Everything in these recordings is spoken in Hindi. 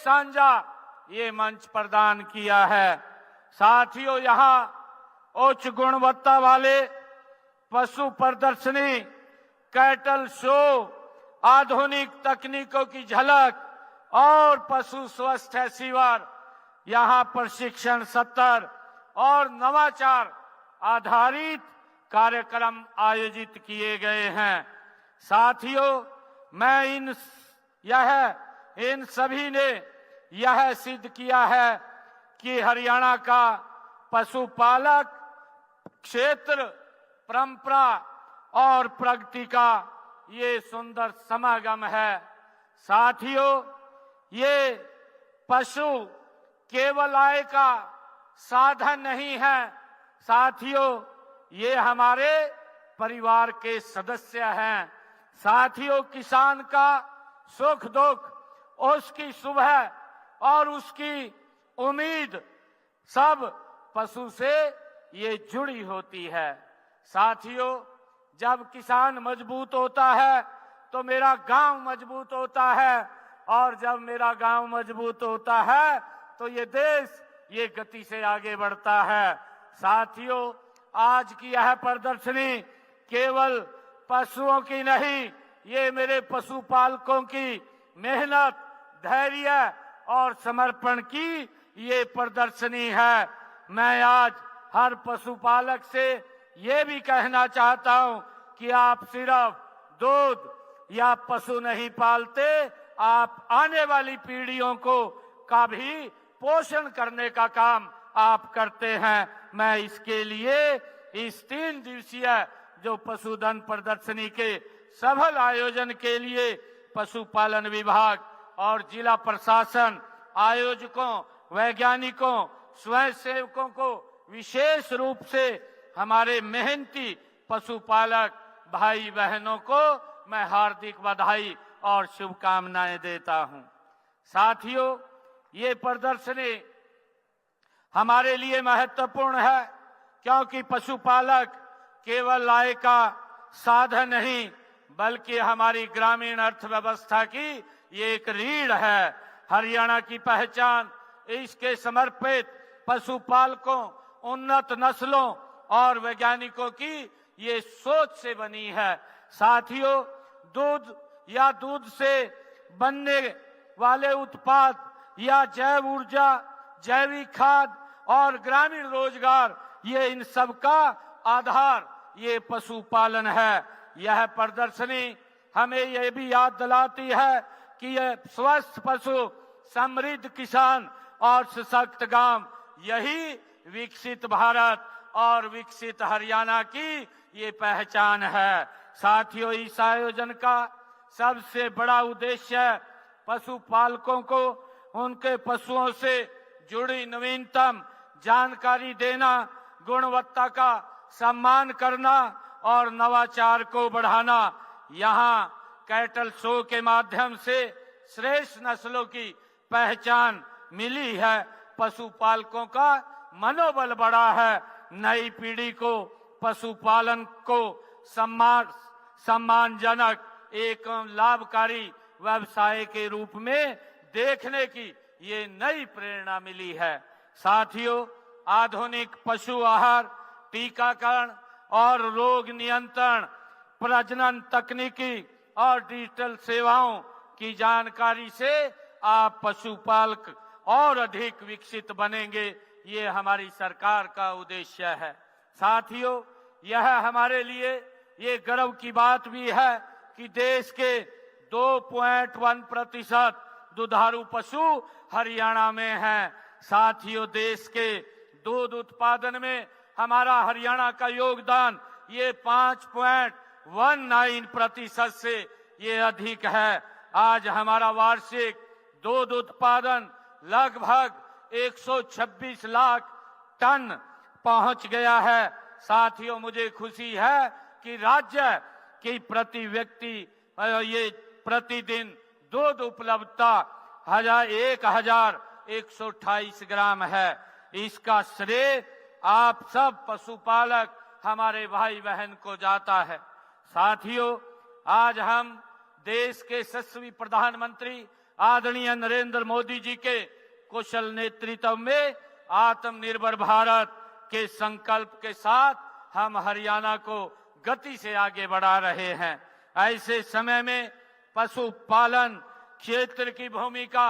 साझा ये मंच प्रदान किया है। साथियों, यहाँ उच्च गुणवत्ता वाले पशु प्रदर्शनी, कैटल शो, आधुनिक तकनीकों की झलक और पशु स्वास्थ्य शिविर, यहाँ प्रशिक्षण सत्र और नवाचार आधारित कार्यक्रम आयोजित किए गए हैं। साथियों, मैं इन सभी ने यह सिद्ध किया है कि हरियाणा का पशुपालक क्षेत्र परंपरा और प्रगति का ये सुंदर समागम है। साथियों, ये पशु केवल आय का साधन नहीं है। साथियों, ये हमारे परिवार के सदस्य हैं। साथियों, किसान का सुख दुख, उसकी सुबह और उसकी उम्मीद सब पशु से ये जुड़ी होती है। साथियों, जब किसान मजबूत होता है तो मेरा गांव मजबूत होता है, और जब मेरा गांव मजबूत होता है तो ये देश ये गति से आगे बढ़ता है। साथियों, आज की यह प्रदर्शनी केवल पशुओं की नहीं, ये मेरे पशुपालकों की मेहनत, धैर्य और समर्पण की ये प्रदर्शनी है। मैं आज हर पशुपालक से ये भी कहना चाहता हूं कि आप सिर्फ दूध या पशु नहीं पालते, आप आने वाली पीढ़ियों का भी पोषण करने का काम आप करते हैं। मैं इसके लिए इस 3 दिवसीय जो पशुधन प्रदर्शनी के सफल आयोजन के लिए पशुपालन विभाग और जिला प्रशासन, आयोजकों, वैज्ञानिकों, स्वयंसेवकों को, विशेष रूप से हमारे मेहनती पशुपालक भाई बहनों को मैं हार्दिक बधाई और शुभकामनाएं देता हूं। साथियों, ये प्रदर्शनी हमारे लिए महत्वपूर्ण है, क्योंकि पशुपालक केवल आय का साधन नहीं बल्कि हमारी ग्रामीण अर्थव्यवस्था की ये एक रीढ़ है। हरियाणा की पहचान इसके समर्पित पशुपालकों, उन्नत नस्लों और वैज्ञानिकों की ये सोच से बनी है। साथियों, दूध या दूध से बनने वाले उत्पाद या जैव ऊर्जा, जैविक खाद और ग्रामीण रोजगार, ये इन सब का आधार ये पशुपालन है। यह प्रदर्शनी हमें ये भी याद दिलाती है कि यह स्वस्थ पशु, समृद्ध किसान और सशक्त गांव, यही विकसित भारत और विकसित हरियाणा की ये पहचान है। साथियों, इस आयोजन का सबसे बड़ा उद्देश्य पशुपालकों को उनके पशुओं से जुड़ी नवीनतम जानकारी देना, गुणवत्ता का सम्मान करना और नवाचार को बढ़ाना। यहाँ कैटल शो के माध्यम से श्रेष्ठ नस्लों की पहचान मिली है। पशुपालकों का मनोबल बढ़ा है। नई पीढ़ी को पशुपालन को सम्मानजनक एवं लाभकारी व्यवसाय के रूप में देखने की ये नई प्रेरणा मिली है। साथियों, आधुनिक पशु आहार, टीकाकरण और रोग नियंत्रण, प्रजनन तकनीकी और डिजिटल सेवाओं की जानकारी से आप पशुपालक और अधिक विकसित बनेंगे, ये हमारी सरकार का उद्देश्य है। साथियों, यह हमारे लिए ये गर्व की बात भी है कि देश के 2.1% दुधारू पशु हरियाणा में हैं। साथियों, देश के दूध उत्पादन में हमारा हरियाणा का योगदान ये 5.19% से ये अधिक है। आज हमारा वार्षिक दूध उत्पादन लगभग 126 लाख टन पहुंच गया है। साथियों, मुझे खुशी है कि राज्य की प्रति व्यक्ति ये प्रतिदिन दूध उपलब्धता 1128 ग्राम है। इसका श्रेय आप सब पशुपालक हमारे भाई बहन को जाता है। साथियों, आज हम देश के यशस्वी प्रधानमंत्री आदरणीय नरेंद्र मोदी जी के कुशल नेतृत्व में आत्मनिर्भर भारत के संकल्प के साथ हम हरियाणा को गति से आगे बढ़ा रहे हैं। ऐसे समय में पशुपालन क्षेत्र की भूमिका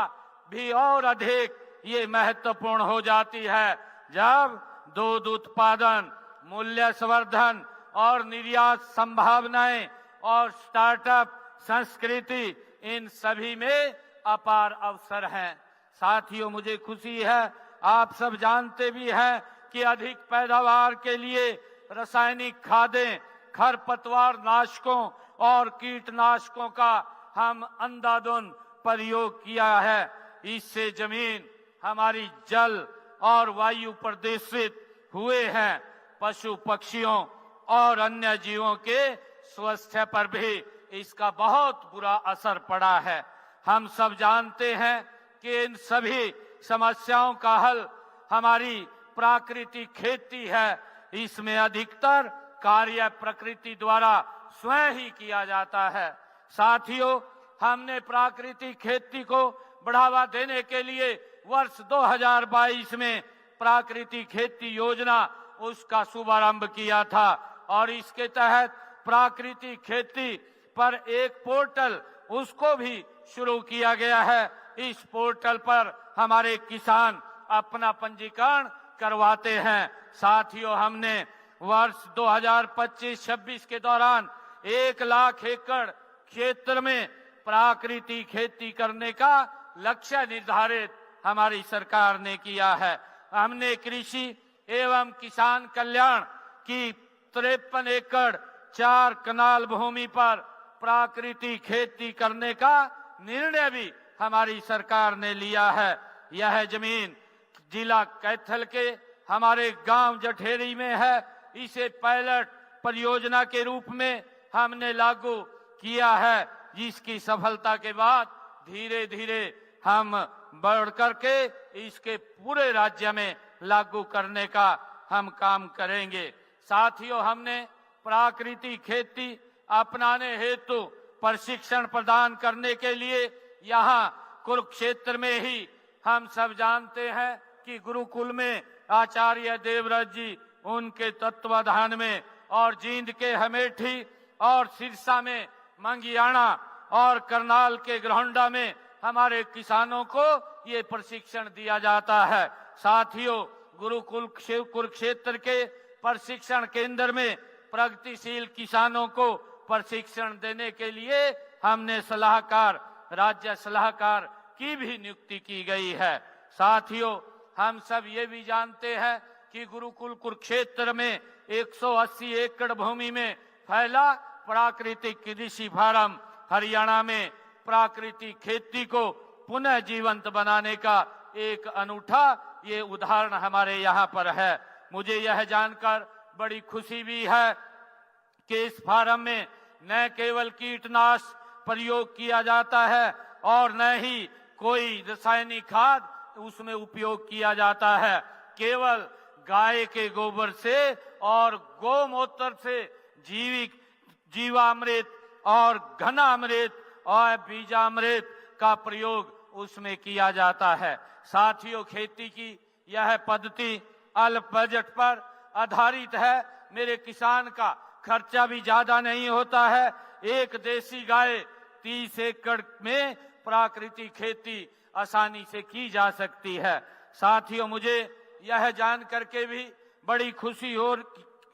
भी और अधिक ये महत्वपूर्ण हो जाती है, जब दूध उत्पादन, मूल्य संवर्धन और निर्यात संभावनाएं और स्टार्टअप संस्कृति, इन सभी में अपार अवसर हैं। साथियों, मुझे खुशी है, आप सब जानते भी हैं कि अधिक पैदावार के लिए रासायनिक खादें, खरपतवार नाशकों और कीटनाशकों का हम अंधाधुंध प्रयोग किया है। इससे जमीन, हमारी जल और वायु प्रदूषित हुए हैं। पशु पक्षियों और अन्य जीवों के स्वास्थ्य पर भी इसका बहुत बुरा असर पड़ा है। हम सब जानते हैं कि इन सभी समस्याओं का हल हमारी प्राकृतिक खेती है। इसमें अधिकतर कार्य प्रकृति द्वारा स्वयं ही किया जाता है। साथियों, हमने प्राकृतिक खेती को बढ़ावा देने के लिए वर्ष 2022 में प्राकृतिक खेती योजना उसका शुभारंभ किया था और इसके तहत प्राकृतिक खेती पर एक पोर्टल उसको भी शुरू किया गया है। इस पोर्टल पर हमारे किसान अपना पंजीकरण करवाते हैं। साथियों, हमने वर्ष 2025-26 के दौरान 1 लाख एकड़ क्षेत्र में प्राकृतिक खेती करने का लक्ष्य निर्धारित हमारी सरकार ने किया है। हमने कृषि एवं किसान कल्याण की 53 एकड़ 4 कनाल भूमि पर प्राकृतिक खेती करने का निर्णय भी हमारी सरकार ने लिया है। यह जमीन जिला कैथल के हमारे गांव जठेरी में है। इसे पायलट परियोजना के रूप में हमने लागू किया है, जिसकी सफलता के बाद धीरे धीरे हम बढ़ करके इसके पूरे राज्य में लागू करने का हम काम करेंगे। साथियों, हमने प्राकृतिक खेती अपनाने हेतु प्रशिक्षण प्रदान करने के लिए यहाँ कुरुक्षेत्र में ही हम सब जानते हैं कि गुरुकुल में आचार्य देवव्रत जी, उनके तत्वाधान में, और जींद के हमेठी और सिरसा में मंगियाना और करनाल के ग्रहोंडा में हमारे किसानों को ये प्रशिक्षण दिया जाता है। साथियों, गुरुकुल कुरुक्षेत्र के प्रशिक्षण केंद्र में प्रगतिशील किसानों को प्रशिक्षण देने के लिए हमने सलाहकार, राज्य सलाहकार की भी नियुक्ति की गई है। साथियों, हम सब ये भी जानते हैं कि गुरुकुल कुरुक्षेत्र में 180 एकड़ भूमि में फैला प्राकृतिक कृषि फार्म हरियाणा में प्राकृतिक खेती को पुनः जीवंत बनाने का एक अनूठा ये उदाहरण हमारे यहाँ पर है। मुझे यह जानकर बड़ी खुशी भी है कि इस फार्म में न केवल कीटनाशक प्रयोग किया जाता है और न ही कोई रासायनिक खाद उसमें उपयोग किया जाता है। केवल गाय के गोबर से और गौमूत्र से जीवामृत और घनामृत और बीजामृत का प्रयोग उसमें किया जाता है। साथियों, खेती की यह पद्धति अल्प बजट पर आधारित है। मेरे किसान का खर्चा भी ज्यादा नहीं होता है। एक देसी गाय 30 एकड़ में प्राकृतिक खेती आसानी से की जा सकती है। साथियों, मुझे यह जान करके भी बड़ी खुशी हो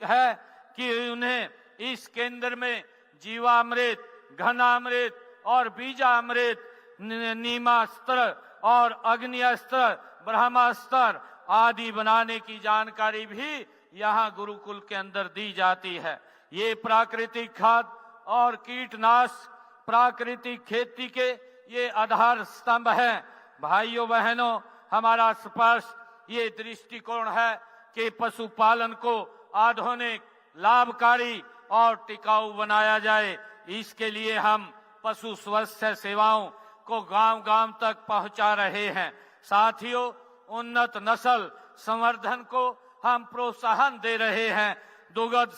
है कि उन्हें इस केंद्र में जीवामृत, घनामृत और बीजामृत, नीमास्त्र और अग्निअस्त्र, ब्रह्मास्त्र आदि बनाने की जानकारी भी यहाँ गुरुकुल के अंदर दी जाती है। ये प्राकृतिक खाद और कीटनाशक प्राकृतिक खेती के ये आधार स्तंभ हैं। भाइयों बहनों, हमारा स्पष्ट ये दृष्टिकोण है कि पशुपालन को आधुनिक, लाभकारी और टिकाऊ बनाया जाए। इसके लिए हम पशु स्वास्थ्य सेवाओं को गांव-गांव तक पहुंचा रहे हैं। साथियों, उन्नत नस्ल संवर्धन को हम प्रोत्साहन दे रहे हैं। दुग्ध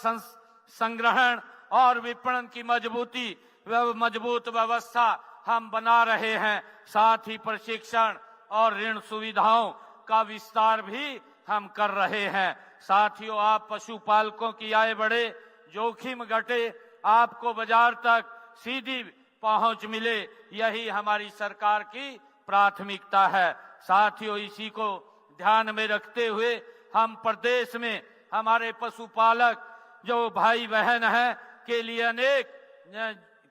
संग्रहण और विपणन की मजबूत व्यवस्था हम बना रहे हैं। साथ ही प्रशिक्षण और ऋण सुविधाओं का विस्तार भी हम कर रहे हैं। साथियों, आप पशुपालकों की आय बढ़े, जोखिम घटे, आपको बाजार तक सीधी पहुंच मिले, यही हमारी सरकार की प्राथमिकता है। साथियों, इसी को ध्यान में रखते हुए हम प्रदेश में हमारे पशुपालक जो भाई बहन हैं के लिए अनेक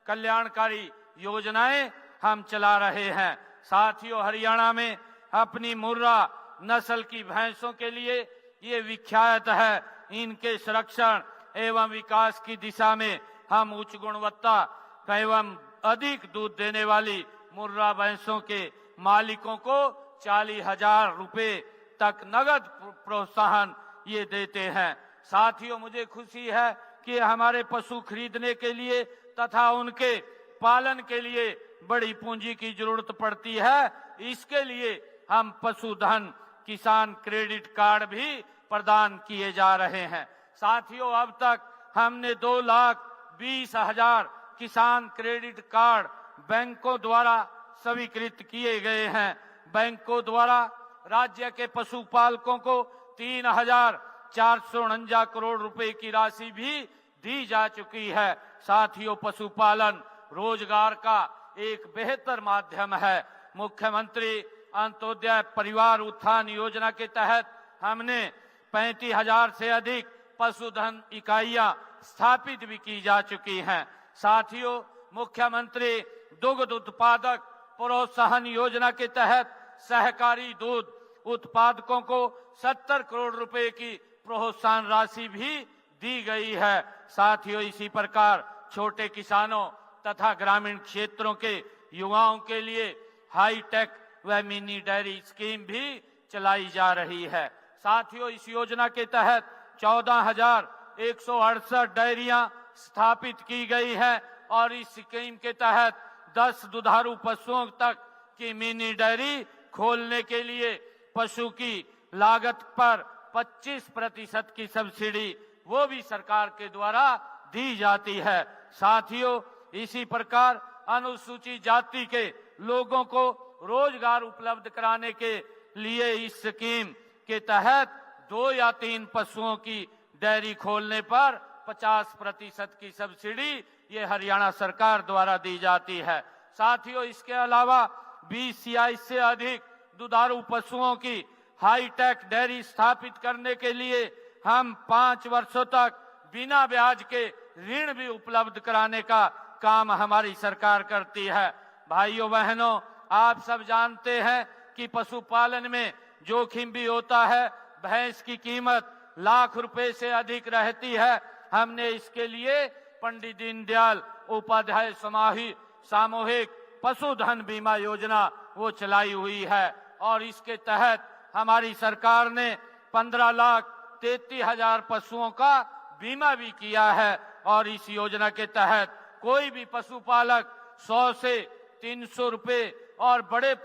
कल्याणकारी योजनाएं हम चला रहे हैं। साथियों, हरियाणा में अपनी मुर्रा नस्ल की भैंसों के लिए ये विख्यात है। इनके संरक्षण एवं विकास की दिशा में हम उच्च गुणवत्ता एवं अधिक दूध देने वाली मुर्रा भैंसों के मालिकों को 40,000 रुपए तक नगद प्रोत्साहन ये देते हैं। साथियों, मुझे खुशी है कि हमारे पशु खरीदने के लिए तथा उनके पालन के लिए बड़ी पूंजी की जरूरत पड़ती है। इसके लिए हम पशुधन किसान क्रेडिट कार्ड भी प्रदान किए जा रहे हैं। साथियों, अब तक हमने 2,20,000 किसान क्रेडिट कार्ड बैंकों द्वारा स्वीकृत किए गए हैं। बैंकों द्वारा राज्य के पशुपालकों को 3,449 करोड़ रुपए की राशि भी दी जा चुकी है। साथियों, पशुपालन रोजगार का एक बेहतर माध्यम है। मुख्यमंत्री अंत्योदय परिवार उत्थान योजना के तहत हमने 35,000 से अधिक पशुधन इकाइयां स्थापित भी की जा चुकी हैं। साथियों, मुख्यमंत्री दुग्ध उत्पादक प्रोत्साहन योजना के तहत सहकारी दूध उत्पादकों को 70 करोड़ रुपए की प्रोत्साहन राशि भी दी गई है। साथियों, इसी प्रकार छोटे किसानों तथा ग्रामीण क्षेत्रों के युवाओं के लिए हाईटेक व मिनी डेयरी स्कीम भी चलाई जा रही है। साथियों, इस योजना के तहत 14,168 डेयरियां स्थापित की गई है और इस स्कीम के तहत 10 दुधारू पशुओं तक की मिनी डेयरी खोलने के लिए पशु की लागत पर 25% की सब्सिडी वो भी सरकार के द्वारा दी जाती है। साथियों, इसी प्रकार अनुसूचित जाति के लोगों को रोजगार उपलब्ध कराने के लिए इस स्कीम के तहत 2 या 3 पशुओं की डेयरी खोलने पर 50% की सब्सिडी ये हरियाणा सरकार द्वारा दी जाती है। साथियों, इसके अलावा 20 या इससे अधिक दुधारू पशुओं की हाईटेक डेयरी स्थापित करने के लिए हम 5 वर्षों तक बिना ब्याज के ऋण भी उपलब्ध कराने का काम हमारी सरकार करती है। भाइयों बहनों, आप सब जानते हैं कि पशुपालन में जोखिम भी होता है। भैंस की कीमत लाख रुपए से अधिक रहती है। हमने इसके लिए पंडित दीनदयाल उपाध्याय सामूहिक पशुधन बीमा योजना वो चलाई हुई है और इसके तहत हमारी सरकार ने 15,33,000 पशुओं का बीमा भी किया है और इस योजना के तहत कोई भी पशुपालक 100 से 300 रुपए और बड़े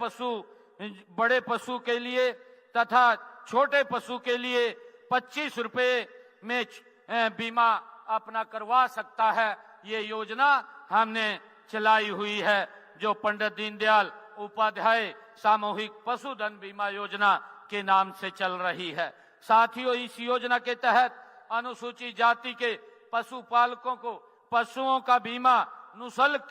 पशु के लिए तथा छोटे पशु के लिए 25 रुपए में बीमा अपना करवा सकता है। ये योजना हमने चलाई हुई है जो पंडित दीनदयाल उपाध्याय सामूहिक पशुधन बीमा योजना के नाम से चल रही है। साथियों, इस योजना के तहत अनुसूचित जाति के पशुपालकों को पशुओं का बीमा निःशुल्क